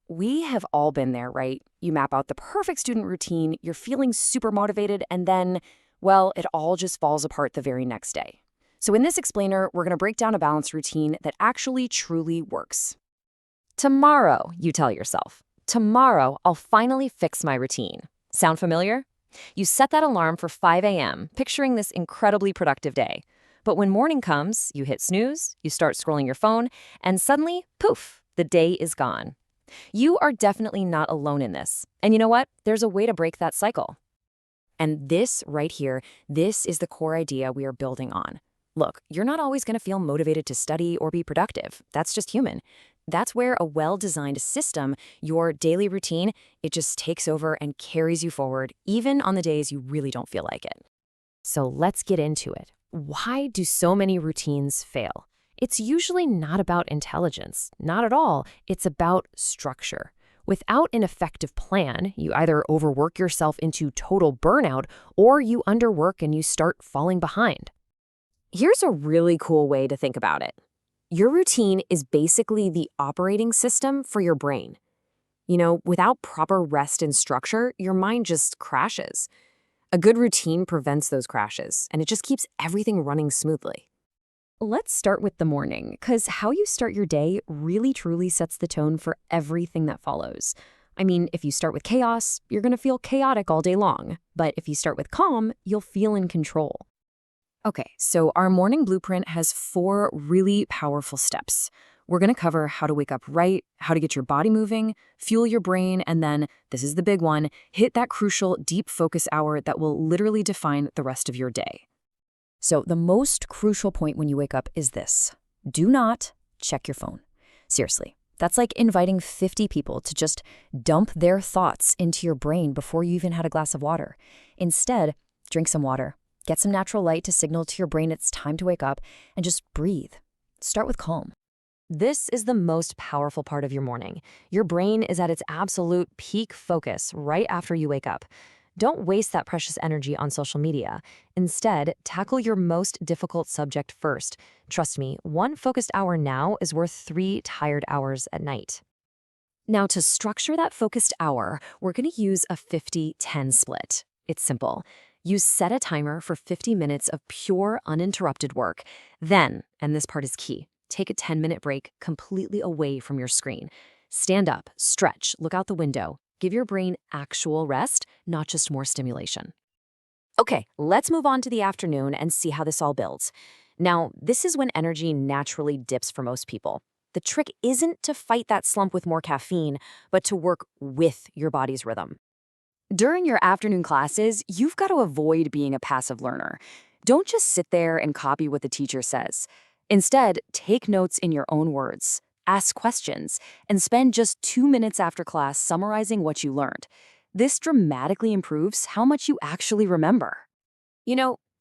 We have all been there, right? You map out the perfect student routine, you're feeling super motivated, and then, well, it all just falls apart the very next day. So in this explainer, we're going to break down a balanced routine that actually truly works. Tomorrow, you tell yourself. Tomorrow, I'll finally fix my routine. Sound familiar? You set that alarm for 5 a.m., picturing this incredibly productive day. But when morning comes, you hit snooze, you start scrolling your phone, and suddenly, poof, the day is gone. You are definitely not alone in this. And you know what? There's a way to break that cycle. And this right here, this is the core idea we are building on. Look, you're not always going to feel motivated to study or be productive. That's just human. That's where a well-designed system, your daily routine, it just takes over and carries you forward, even on the days you really don't feel like it. So let's get into it. Why do so many routines fail? It's usually not about intelligence, not at all. It's about structure. Without an effective plan, you either overwork yourself into total burnout or you underwork and you start falling behind. Here's a really cool way to think about it. Your routine is basically the operating system for your brain. Without proper rest and structure, your mind just crashes. A good routine prevents those crashes, and it just keeps everything running smoothly. Let's start with the morning, because how you start your day really truly sets the tone for everything that follows. I mean, if you start with chaos, you're going to feel chaotic all day long. But if you start with calm, you'll feel in control. Okay, so our morning blueprint has 4 really powerful steps. We're going to cover how to wake up right, how to get your body moving, fuel your brain, and then, this is the big one, hit that crucial deep focus hour that will literally define the rest of your day. So the most crucial point when you wake up is this. Do not check your phone. Seriously, that's like inviting 50 people to just dump their thoughts into your brain before you even had a glass of water. Instead, drink some water, get some natural light to signal to your brain it's time to wake up, and just breathe. Start with calm. This is the most powerful part of your morning. Your brain is at its absolute peak focus right after you wake up. Don't waste that precious energy on social media. Instead, tackle your most difficult subject first. Trust me, 1 focused hour now is worth 3 tired hours at night. Now, to structure that focused hour, we're going to use a 50-10 split. It's simple. You set a timer for 50 minutes of pure, uninterrupted work. Then, and this part is key, take a 10-minute break completely away from your screen. Stand up, stretch, look out the window. Give your brain actual rest, not just more stimulation. Okay, let's move on to the afternoon and see how this all builds. Now, this is when energy naturally dips for most people. The trick isn't to fight that slump with more caffeine, but to work with your body's rhythm. During your afternoon classes, you've got to avoid being a passive learner. Don't just sit there and copy what the teacher says. Instead, take notes in your own words. Ask questions, and spend just 2 minutes after class summarizing what you learned. This dramatically improves how much you actually remember.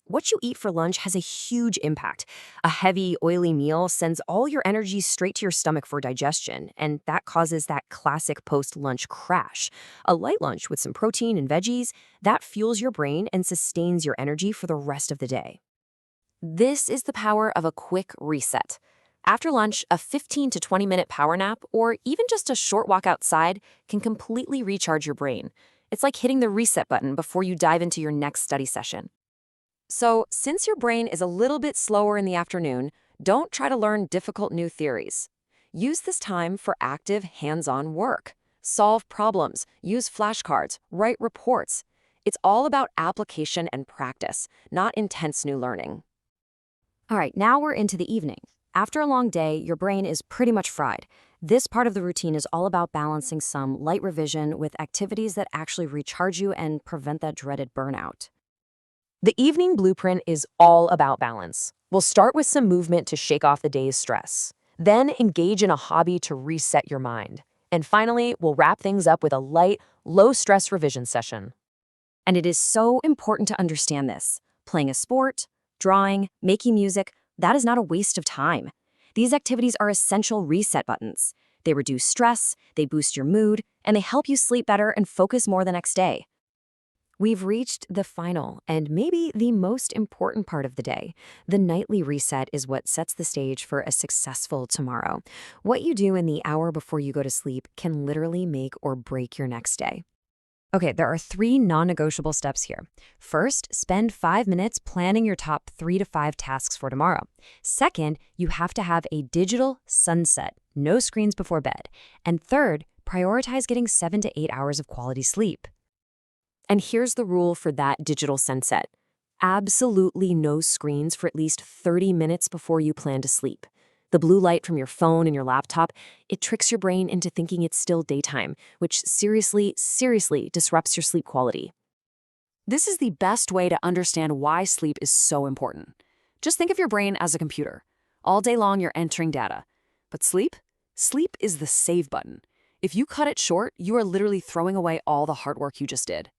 What you eat for lunch has a huge impact. A heavy, oily meal sends all your energy straight to your stomach for digestion, and that causes that classic post-lunch crash. A light lunch with some protein and veggies, that fuels your brain and sustains your energy for the rest of the day. This is the power of a quick reset. After lunch, a 15 to 20-minute power nap, or even just a short walk outside, can completely recharge your brain. It's like hitting the reset button before you dive into your next study session. So, since your brain is a little bit slower in the afternoon, don't try to learn difficult new theories. Use this time for active, hands-on work. Solve problems, use flashcards, write reports. It's all about application and practice, not intense new learning. All right, now we're into the evening. After a long day, your brain is pretty much fried. This part of the routine is all about balancing some light revision with activities that actually recharge you and prevent that dreaded burnout. The evening blueprint is all about balance. We'll start with some movement to shake off the day's stress. Then engage in a hobby to reset your mind. And finally, we'll wrap things up with a light, low-stress revision session. And it is so important to understand this. Playing a sport, drawing, making music, that is not a waste of time. These activities are essential reset buttons. They reduce stress, they boost your mood, and they help you sleep better and focus more the next day. We've reached the final and maybe the most important part of the day. The nightly reset is what sets the stage for a successful tomorrow. What you do in the hour before you go to sleep can literally make or break your next day. Okay, there are 3 non-negotiable steps here. First, spend 5 minutes planning your top 3 to 5 tasks for tomorrow. Second, you have to have a digital sunset, no screens before bed. And third, prioritize getting 7 to 8 hours of quality sleep. And here's the rule for that digital sunset. Absolutely no screens for at least 30 minutes before you plan to sleep. The blue light from your phone and your laptop, it tricks your brain into thinking it's still daytime, which seriously disrupts your sleep quality. This is the best way to understand why sleep is so important. Just think of your brain as a computer. All day long, you're entering data. But sleep? Sleep is the save button. If you cut it short, you are literally throwing away all the hard work you just did.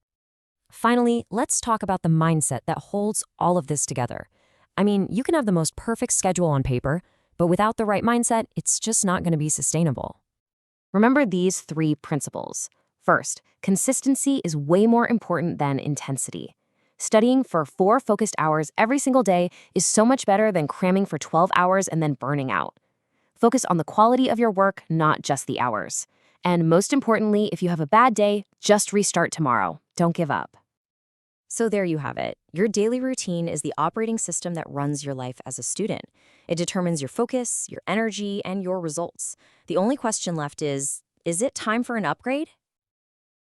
Finally, let's talk about the mindset that holds all of this together. I mean, you can have the most perfect schedule on paper, but without the right mindset, it's just not going to be sustainable. Remember these 3 principles. First, consistency is way more important than intensity. Studying for 4 focused hours every single day is so much better than cramming for 12 hours and then burning out. Focus on the quality of your work, not just the hours. And most importantly, if you have a bad day, just restart tomorrow. Don't give up. So there you have it. Your daily routine is the operating system that runs your life as a student. It determines your focus, your energy, and your results. The only question left is it time for an upgrade?